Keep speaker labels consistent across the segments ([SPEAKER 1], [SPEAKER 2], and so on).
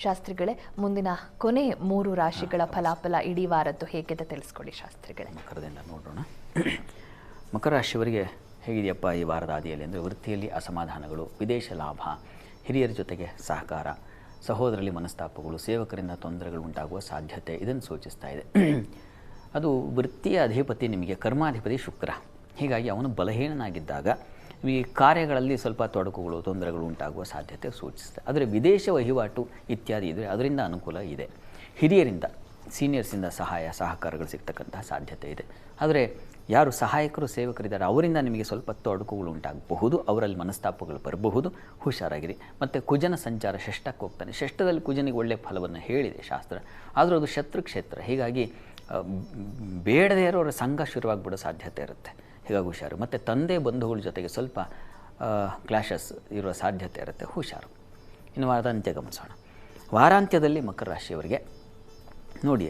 [SPEAKER 1] ಶಾಸ್ತ್ರಿಗಳೇ, ಮುಂದಿನ ಕೊನೆ 3 ರಾಶಿಗಳ ಫಲಾಫಲ ಇಡೀ ವಾರದ್ದು ಹೇಗಿದೆ ತಿಳಿಸ್ಕೊಡಿ ಶಾಸ್ತ್ರಿಗಳೇ.
[SPEAKER 2] ಮಕರದಿಂದ ನೋಡೋಣ. ಮಕರ ರಾಶಿಯವರಿಗೆ ಹೇಗಿದೆಯಪ್ಪ ಈ ವಾರದ ಆದಿಯಲ್ಲಿ ಅಂದರೆ, ವೃತ್ತಿಯಲ್ಲಿ ಅಸಮಾಧಾನಗಳು, ವಿದೇಶ ಲಾಭ, ಹಿರಿಯರ ಜೊತೆಗೆ ಸಹಕಾರ, ಸಹೋದರರಲ್ಲಿ ಮನಸ್ತಾಪಗಳು, ಸೇವಕರಿಂದ ತೊಂದರೆಗಳು ಉಂಟಾಗುವ ಸಾಧ್ಯತೆ ಇದನ್ನು ಸೂಚಿಸ್ತಾ ಇದೆ. ಅದು ವೃತ್ತಿಯ ಅಧಿಪತಿ ನಿಮಗೆ ಕರ್ಮಾಧಿಪತಿ ಶುಕ್ರ. ಹೀಗಾಗಿ ಅವನು ಬಲಹೀನನಾಗಿದ್ದಾಗ ಈ ಕಾರ್ಯಗಳಲ್ಲಿ ಸ್ವಲ್ಪ ತೊಡಕುಗಳು, ತೊಂದರೆಗಳು ಉಂಟಾಗುವ ಸಾಧ್ಯತೆ ಸೂಚಿಸುತ್ತೆ. ಆದರೆ ವಿದೇಶ ವಹಿವಾಟು ಇತ್ಯಾದಿ ಇದ್ದರೆ ಅದರಿಂದ ಅನುಕೂಲ ಇದೆ. ಹಿರಿಯರಿಂದ, ಸೀನಿಯರ್ಸಿಂದ ಸಹಕಾರಗಳು ಸಿಗ್ತಕ್ಕಂತಹ ಸಾಧ್ಯತೆ ಇದೆ. ಆದರೆ ಯಾರು ಸಹಾಯಕರು, ಸೇವಕರಿದ್ದಾರೆ ಅವರಿಂದ ನಿಮಗೆ ಸ್ವಲ್ಪ ತೊಡಕುಗಳು ಉಂಟಾಗಬಹುದು, ಅವರಲ್ಲಿ ಮನಸ್ತಾಪಗಳು ಬರಬಹುದು, ಹುಷಾರಾಗಿರಿ. ಮತ್ತು ಕುಜನ ಸಂಚಾರ ಷಷ್ಠಕ್ಕೆ ಹೋಗ್ತಾನೆ. ಷಷ್ಠದಲ್ಲಿ ಕುಜನಿಗೆ ಒಳ್ಳೆಯ ಫಲವನ್ನು ಹೇಳಿದೆ ಶಾಸ್ತ್ರ, ಆದರೂ ಅದು ಶತ್ರು ಕ್ಷೇತ್ರ. ಹೀಗಾಗಿ ಬೇಡದೇ ಇರೋರ ಸಂಘ ಶುರುವಾಗ್ಬಿಡೋ ಸಾಧ್ಯತೆ ಇರುತ್ತೆ. ಹೀಗಾಗಿ ಹುಷಾರು. ಮತ್ತು ತಂದೆ ಬಂಧುಗಳ ಜೊತೆಗೆ ಸ್ವಲ್ಪ ಕ್ಲಾಶಸ್ ಇರುವ ಸಾಧ್ಯತೆ ಇರುತ್ತೆ, ಹುಷಾರು. ಇನ್ನು ವಾರಾಂತ್ಯ ಗಮನಿಸೋಣ. ವಾರಾಂತ್ಯದಲ್ಲಿ ಮಕರ ರಾಶಿಯವರಿಗೆ ನೋಡಿ,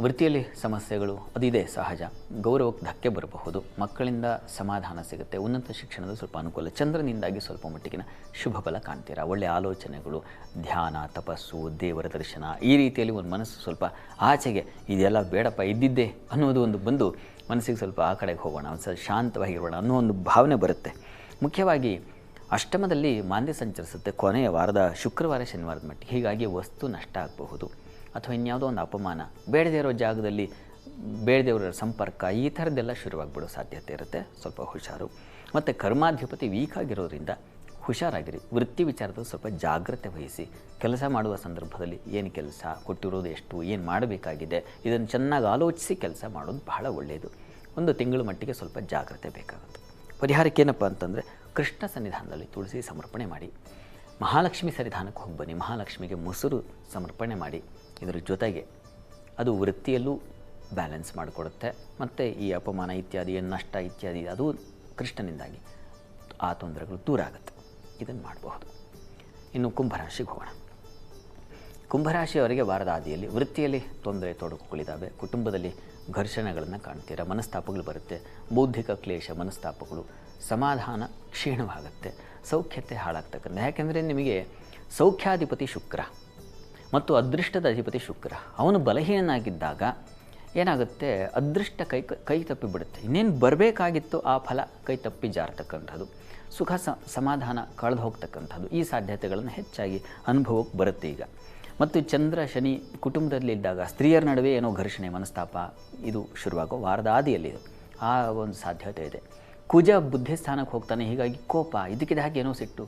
[SPEAKER 2] ವೃತ್ತಿಯಲ್ಲಿ ಸಮಸ್ಯೆಗಳು ಅದಿದೆ ಸಹಜ. ಗೌರವಕ್ಕೆ ಧಕ್ಕೆ ಬರಬಹುದು, ಮಕ್ಕಳಿಂದ ಸಮಾಧಾನ ಸಿಗುತ್ತೆ, ಉನ್ನತ ಶಿಕ್ಷಣದ ಸ್ವಲ್ಪ ಅನುಕೂಲ, ಚಂದ್ರನಿಂದಾಗಿ ಸ್ವಲ್ಪ ಮಟ್ಟಿಗಿನ ಶುಭ ಫಲ ಕಾಣ್ತೀರಾ. ಒಳ್ಳೆಯ ಆಲೋಚನೆಗಳು, ಧ್ಯಾನ, ತಪಸ್ಸು, ದೇವರ ದರ್ಶನ, ಈ ರೀತಿಯಲ್ಲಿ ಒಂದು ಮನಸ್ಸು ಸ್ವಲ್ಪ ಆಚೆಗೆ ಇದೆಲ್ಲ ಬೇಡಪ್ಪ ಇದ್ದಿದ್ದೇ ಅನ್ನೋದು ಒಂದು ಬಂದು ಮನಸ್ಸಿಗೆ ಸ್ವಲ್ಪ ಆ ಕಡೆಗೆ ಹೋಗೋಣ, ಒಂದು ಸ್ವಲ್ಪ ಶಾಂತವಾಗಿರೋಣ ಅನ್ನೋ ಒಂದು ಭಾವನೆ ಬರುತ್ತೆ. ಮುಖ್ಯವಾಗಿ ಅಷ್ಟಮದಲ್ಲಿ ಮಾಂದ್ಯ ಸಂಚರಿಸುತ್ತೆ ಕೊನೆಯ ವಾರದ ಶುಕ್ರವಾರ ಶನಿವಾರದ ಮಟ್ಟಿಗೆ. ಹೀಗಾಗಿ ವಸ್ತು ನಷ್ಟ ಆಗಬಹುದು, ಅಥವಾ ಇನ್ಯಾವುದೋ ಒಂದು ಅಪಮಾನ, ಬೇಡದೇ ಇರೋ ಜಾಗದಲ್ಲಿ ಬೇಡದೇವರ ಸಂಪರ್ಕ, ಈ ಥರದ್ದೆಲ್ಲ ಶುರುವಾಗ್ಬಿಡೋ ಸಾಧ್ಯತೆ ಇರುತ್ತೆ, ಸ್ವಲ್ಪ ಹುಷಾರು. ಮತ್ತು ಕರ್ಮಾಧಿಪತಿ ವೀಕ್ ಆಗಿರೋದ್ರಿಂದ ಹುಷಾರಾಗಿರಿ. ವೃತ್ತಿ ವಿಚಾರದಲ್ಲಿ ಸ್ವಲ್ಪ ಜಾಗ್ರತೆ ವಹಿಸಿ. ಕೆಲಸ ಮಾಡುವ ಸಂದರ್ಭದಲ್ಲಿ ಏನು ಕೆಲಸ ಕೊಟ್ಟಿರೋದು, ಎಷ್ಟು, ಏನು ಮಾಡಬೇಕಾಗಿದೆ, ಇದನ್ನು ಚೆನ್ನಾಗಿ ಆಲೋಚಿಸಿ ಕೆಲಸ ಮಾಡೋದು ಬಹಳ ಒಳ್ಳೆಯದು. ಒಂದು ತಿಂಗಳ ಮಟ್ಟಿಗೆ ಸ್ವಲ್ಪ ಜಾಗ್ರತೆ ಬೇಕಾಗುತ್ತೆ. ಪರಿಹಾರಕ್ಕೇನಪ್ಪ ಅಂತಂದರೆ, ಕೃಷ್ಣ ಸನ್ನಿಧಾನದಲ್ಲಿ ತುಳಸಿ ಸಮರ್ಪಣೆ ಮಾಡಿ, ಮಹಾಲಕ್ಷ್ಮಿ ಸನ್ನಿಧಾನಕ್ಕೆ ಹೋಗಿ ಬನ್ನಿ, ಮಹಾಲಕ್ಷ್ಮಿಗೆ ಮೊಸರು ಸಮರ್ಪಣೆ ಮಾಡಿ. ಇದರ ಜೊತೆಗೆ ಅದು ವೃತ್ತಿಯಲ್ಲೂ ಬ್ಯಾಲೆನ್ಸ್ ಮಾಡಿಕೊಡುತ್ತೆ, ಮತ್ತು ಈ ಅಪಮಾನ ಇತ್ಯಾದಿ, ನಷ್ಟ ಇತ್ಯಾದಿ ಅದು ಕೃಷ್ಣನಿಂದಾಗಿ ಆ ತೊಂದರೆಗಳು ದೂರ ಆಗುತ್ತೆ. ಇದನ್ನು ಮಾಡಬಹುದು. ಇನ್ನು ಕುಂಭರಾಶಿಗೆ ಹೋಗೋಣ. ಕುಂಭರಾಶಿಯವರಿಗೆ ವಾರದ ಆದಿಯಲ್ಲಿ ವೃತ್ತಿಯಲ್ಲಿ ತೊಂದರೆ ತೊಡಕುಗಳಿದ್ದಾವೆ, ಕುಟುಂಬದಲ್ಲಿ ಘರ್ಷಣೆಗಳನ್ನು ಕಾಣ್ತೀರಾ, ಮನಸ್ತಾಪಗಳು ಬರುತ್ತೆ, ಬೌದ್ಧಿಕ ಕ್ಲೇಶ, ಮನಸ್ತಾಪಗಳು, ಸಮಾಧಾನ ಕ್ಷೀಣವಾಗುತ್ತೆ, ಸೌಖ್ಯತೆ ಹಾಳಾಗ್ತಕ್ಕಂಥ. ಯಾಕೆಂದರೆ ನಿಮಗೆ ಸೌಖ್ಯಾಧಿಪತಿ ಶುಕ್ರ ಮತ್ತು ಅದೃಷ್ಟದ ಅಧಿಪತಿ ಶುಕ್ರ, ಅವನು ಬಲಹೀನನಾಗಿದ್ದಾಗ ಏನಾಗುತ್ತೆ, ಅದೃಷ್ಟ ಕೈ ತಪ್ಪಿಬಿಡುತ್ತೆ. ಇನ್ನೇನು ಬರಬೇಕಾಗಿತ್ತು ಆ ಫಲ ಕೈ ತಪ್ಪಿ ಜಾರತಕ್ಕಂಥದ್ದು, ಸುಖ ಸಮಾಧಾನ ಕಳೆದು ಹೋಗ್ತಕ್ಕಂಥದ್ದು, ಈ ಸಾಧ್ಯತೆಗಳನ್ನು ಹೆಚ್ಚಾಗಿ ಅನುಭವಕ್ಕೆ ಬರುತ್ತೆ ಈಗ. ಮತ್ತು ಚಂದ್ರ ಶನಿ ಕುಟುಂಬದಲ್ಲಿದ್ದಾಗ ಸ್ತ್ರೀಯರ ನಡುವೆ ಏನೋ ಘರ್ಷಣೆ, ಮನಸ್ತಾಪ ಇದು ಶುರುವಾಗೋ ವಾರದ ಆದಿಯಲ್ಲಿ ಆ ಒಂದು ಸಾಧ್ಯತೆ ಇದೆ. ಕುಜ ಬುದ್ಧಿಸ್ಥಾನಕ್ಕೆ ಹೋಗ್ತಾನೆ, ಹೀಗಾಗಿ ಕೋಪ, ಇದಕ್ಕಿದ ಹಾಗೆ ಏನೋ ಸಿಟ್ಟು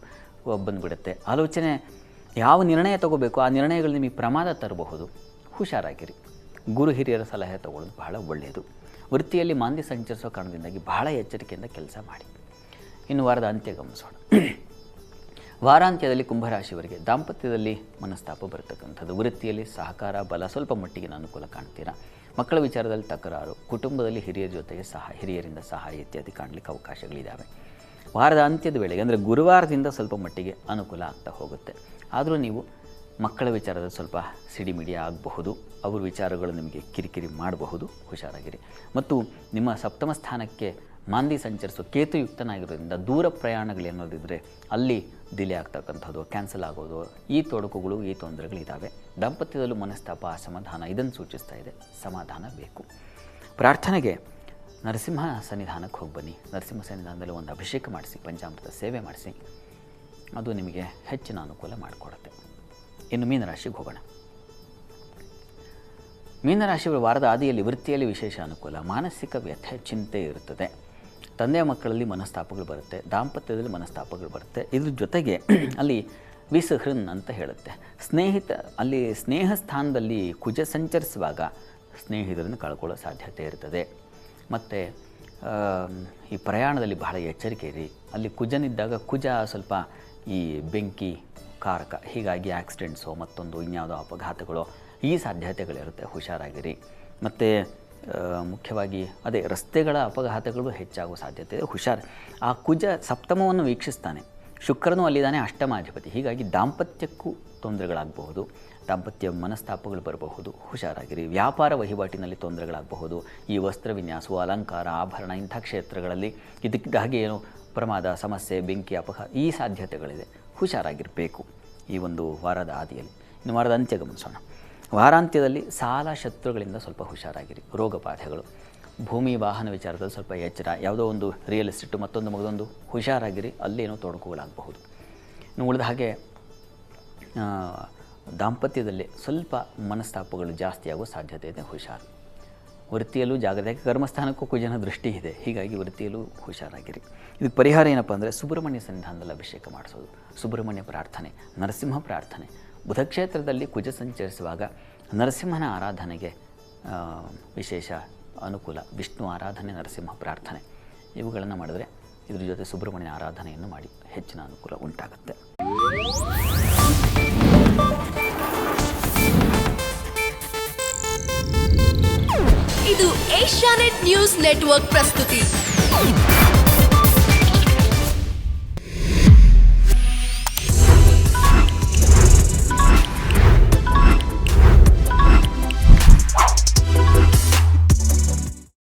[SPEAKER 2] ಬಂದುಬಿಡುತ್ತೆ. ಆಲೋಚನೆ, ಯಾವ ನಿರ್ಣಯ ತಗೋಬೇಕು ಆ ನಿರ್ಣಯಗಳು ನಿಮಗೆ ಪ್ರಮಾದ ತರಬಹುದು, ಹುಷಾರಾಗಿರಿ. ಗುರು ಹಿರಿಯರ ಸಲಹೆ ತಗೊಳ್ಳೋದು ಬಹಳ ಒಳ್ಳೆಯದು. ವೃತ್ತಿಯಲ್ಲಿ ಮಾಂದ್ಯ ಸಂಚರಿಸೋ ಕಾರಣದಿಂದಾಗಿ ಬಹಳ ಎಚ್ಚರಿಕೆಯಿಂದ ಕೆಲಸ ಮಾಡಿ. ಇನ್ನು ವಾರದ ಅಂತ್ಯ ಗಮನಿಸೋಣ. ವಾರಾಂತ್ಯದಲ್ಲಿ ಕುಂಭರಾಶಿಯವರಿಗೆ ದಾಂಪತ್ಯದಲ್ಲಿ ಮನಸ್ತಾಪ ಬರತಕ್ಕಂಥದ್ದು, ವೃತ್ತಿಯಲ್ಲಿ ಸಹಕಾರ ಬಲ, ಸ್ವಲ್ಪ ಮಟ್ಟಿಗಿನ ಅನುಕೂಲ ಕಾಣ್ತೀರಾ. ಮಕ್ಕಳ ವಿಚಾರದಲ್ಲಿ ತಕರಾರು, ಕುಟುಂಬದಲ್ಲಿ ಹಿರಿಯರ ಜೊತೆಗೆ ಹಿರಿಯರಿಂದ ಸಹಾಯ ಇತ್ಯಾದಿ ಕಾಣಲಿಕ್ಕೆ ಅವಕಾಶಗಳಿದ್ದಾವೆ. ವಾರದ ಅಂತ್ಯದ ವೇಳೆಗೆ ಅಂದರೆ ಗುರುವಾರದಿಂದ ಸ್ವಲ್ಪ ಮಟ್ಟಿಗೆ ಅನುಕೂಲ ಆಗ್ತಾ ಹೋಗುತ್ತೆ. ಆದರೂ ನೀವು ಮಕ್ಕಳ ವಿಚಾರದಲ್ಲಿ ಸ್ವಲ್ಪ ಸಿಡಿಮಿಡಿ ಆಗಬಹುದು, ಅವ್ರ ವಿಚಾರಗಳು ನಿಮಗೆ ಕಿರಿಕಿರಿ ಮಾಡಬಹುದು, ಹುಷಾರಾಗಿರಿ. ಮತ್ತು ನಿಮ್ಮ ಸಪ್ತಮ ಸ್ಥಾನಕ್ಕೆ ಮಾಂದಿ ಸಂಚರಿಸೋ ಕೇತುಯುಕ್ತನಾಗಿರೋದ್ರಿಂದ ದೂರ ಪ್ರಯಾಣಗಳೇನೋದಿದ್ದರೆ ಅಲ್ಲಿ ಡಿಲೇ ಆಗ್ತಕ್ಕಂಥದ್ದು, ಕ್ಯಾನ್ಸಲ್ ಆಗೋದು, ಈ ತೊಡಕುಗಳು, ಈ ತೊಂದರೆಗಳಿದ್ದಾವೆ. ದಾಂಪತ್ಯದಲ್ಲೂ ಮನಸ್ತಾಪ, ಅಸಮಾಧಾನ ಇದನ್ನು ಸೂಚಿಸ್ತಾ ಇದೆ. ಸಮಾಧಾನ ಬೇಕು. ಪ್ರಾರ್ಥನೆಗೆ ನರಸಿಂಹ ಸನ್ನಿಧಾನಕ್ಕೆ ಹೋಗಿ ಬನ್ನಿ. ನರಸಿಂಹ ಸನ್ನಿಧಾನದಲ್ಲಿ ಒಂದು ಅಭಿಷೇಕ ಮಾಡಿಸಿ, ಪಂಚಾಮೃತ ಸೇವೆ ಮಾಡಿಸಿ, ಅದು ನಿಮಗೆ ಹೆಚ್ಚಿನ ಅನುಕೂಲ ಮಾಡಿಕೊಡುತ್ತೆ. ಇನ್ನು ಮೀನರಾಶಿಗೆ ಹೋಗೋಣ. ಮೀನರಾಶಿಯವರ ವಾರದ ಆದಿಯಲ್ಲಿ ವೃತ್ತಿಯಲ್ಲಿ ವಿಶೇಷ ಅನುಕೂಲ, ಮಾನಸಿಕ ವ್ಯಥೆ, ಚಿಂತೆ ಇರುತ್ತದೆ. ತಂದೆಯ ಮಕ್ಕಳಲ್ಲಿ ಮನಸ್ತಾಪಗಳು ಬರುತ್ತೆ, ದಾಂಪತ್ಯದಲ್ಲಿ ಮನಸ್ತಾಪಗಳು ಬರುತ್ತೆ. ಇದ್ರ ಜೊತೆಗೆ ಅಲ್ಲಿ ವಿಸಹೃನ್ ಅಂತ ಹೇಳುತ್ತೆ. ಅಲ್ಲಿ ಸ್ನೇಹ ಸ್ಥಾನದಲ್ಲಿ ಕುಜ ಸಂಚರಿಸುವಾಗ ಸ್ನೇಹಿತರನ್ನು ಕಳ್ಕೊಳ್ಳೋ ಸಾಧ್ಯತೆ ಇರ್ತದೆ. ಮತ್ತು ಈ ಪ್ರಯಾಣದಲ್ಲಿ ಬಹಳ ಎಚ್ಚರಿಕೆ ಇರಿ. ಅಲ್ಲಿ ಕುಜನಿದ್ದಾಗ ಕುಜ ಸ್ವಲ್ಪ ಈ ಬೆಂಕಿ ಕಾರಕ, ಹೀಗಾಗಿ ಆಕ್ಸಿಡೆಂಟ್ಸೋ ಮತ್ತೊಂದು ಇನ್ಯಾವುದೋ ಅಪಘಾತಗಳೋ ಈ ಸಾಧ್ಯತೆಗಳಿರುತ್ತೆ, ಹುಷಾರಾಗಿರಿ. ಮತ್ತು ಮುಖ್ಯವಾಗಿ ಅದೇ ರಸ್ತೆಗಳ ಅಪಘಾತಗಳು ಹೆಚ್ಚಾಗುವ ಸಾಧ್ಯತೆ ಇದೆ, ಹುಷಾರು. ಆ ಕುಜ ಸಪ್ತಮವನ್ನು ವೀಕ್ಷಿಸ್ತಾನೆ, ಶುಕ್ರನೂ ಅಲ್ಲಿದ್ದಾನೆ, ಅಷ್ಟಮಾಧಿಪತಿ. ಹೀಗಾಗಿ ದಾಂಪತ್ಯಕ್ಕೂ ತೊಂದರೆಗಳಾಗಬಹುದು, ದಾಂಪತ್ಯ ಮನಸ್ತಾಪಗಳು ಬರಬಹುದು, ಹುಷಾರಾಗಿರಿ. ವ್ಯಾಪಾರ ವಹಿವಾಟಿನಲ್ಲಿ ತೊಂದರೆಗಳಾಗಬಹುದು. ಈ ವಸ್ತ್ರ ವಿನ್ಯಾಸ, ಅಲಂಕಾರ, ಆಭರಣ ಇಂಥ ಕ್ಷೇತ್ರಗಳಲ್ಲಿ ಇದಕ್ಕಾಗಿ ಏನೋ ಪ್ರಮಾದ, ಸಮಸ್ಯೆ, ಬೆಂಕಿ, ಅಪಘಾತ ಈ ಸಾಧ್ಯತೆಗಳಿದೆ, ಹುಷಾರಾಗಿರಬೇಕು ಈ ಒಂದು ವಾರದ ಆದಿಯಲ್ಲಿ. ಇನ್ನು ವಾರದ ಅಂತ್ಯ ಗಮನಿಸೋಣ. ವಾರಾಂತ್ಯದಲ್ಲಿ ಸಾಲ ಶತ್ರುಗಳಿಂದ ಸ್ವಲ್ಪ ಹುಷಾರಾಗಿರಿ. ರೋಗ ಬಾಧೆಗಳು, ಭೂಮಿ ವಾಹನ ವಿಚಾರದಲ್ಲಿ ಸ್ವಲ್ಪ ಎಚ್ಚರ, ಯಾವುದೋ ಒಂದು ರಿಯಲ್ ಎಸ್ಟೇಟು ಮತ್ತೊಂದು ಮಗದೊಂದು ಹುಷಾರಾಗಿರಿ, ಅಲ್ಲೇನೋ ತೊಡಕುಗಳಾಗಬಹುದು. ಇನ್ನು ಉಳಿದ ಹಾಗೆ ದಾಂಪತ್ಯದಲ್ಲಿ ಸ್ವಲ್ಪ ಮನಸ್ತಾಪಗಳು ಜಾಸ್ತಿ ಆಗೋ ಸಾಧ್ಯತೆ ಇದೆ, ಹುಷಾರು. ವೃತ್ತಿಯಲ್ಲೂ ಜಾಗ್ರತೆ, ಕರ್ಮಸ್ಥಾನಕ್ಕೂ ಕುಜನ ದೃಷ್ಟಿ ಇದೆ, ಹೀಗಾಗಿ ವೃತ್ತಿಯಲ್ಲೂ ಹುಷಾರಾಗಿರಿ. ಇದಕ್ಕೆ ಪರಿಹಾರ ಏನಪ್ಪ ಅಂದರೆ ಸುಬ್ರಹ್ಮಣ್ಯ ಸನ್ನಿಧಾನದಲ್ಲಿ ಅಭಿಷೇಕ ಮಾಡಿಸೋದು, ಸುಬ್ರಹ್ಮಣ್ಯ ಪ್ರಾರ್ಥನೆ, ನರಸಿಂಹ ಪ್ರಾರ್ಥನೆ. ಬುಧಕ್ಷೇತ್ರದಲ್ಲಿ ಕುಜ ಸಂಚರಿಸುವಾಗ ನರಸಿಂಹನ ಆರಾಧನೆಗೆ ವಿಶೇಷ ಅನುಕೂಲ. ವಿಷ್ಣು ಆರಾಧನೆ, ನರಸಿಂಹ ಪ್ರಾರ್ಥನೆ ಇವುಗಳನ್ನು ಮಾಡಿದ್ರೆ, ಇದ್ರ ಜೊತೆ ಸುಬ್ರಹ್ಮಣ್ಯ ಆರಾಧನೆಯನ್ನು ಮಾಡಿ ಹೆಚ್ಚಿನ ಅನುಕೂಲ ಉಂಟಾಗುತ್ತೆ.
[SPEAKER 3] ಇದು ಏಷ್ಯಾನೆಟ್ ನ್ಯೂಸ್ ನೆಟ್ವರ್ಕ್ ಪ್ರಸ್ತುತಿ.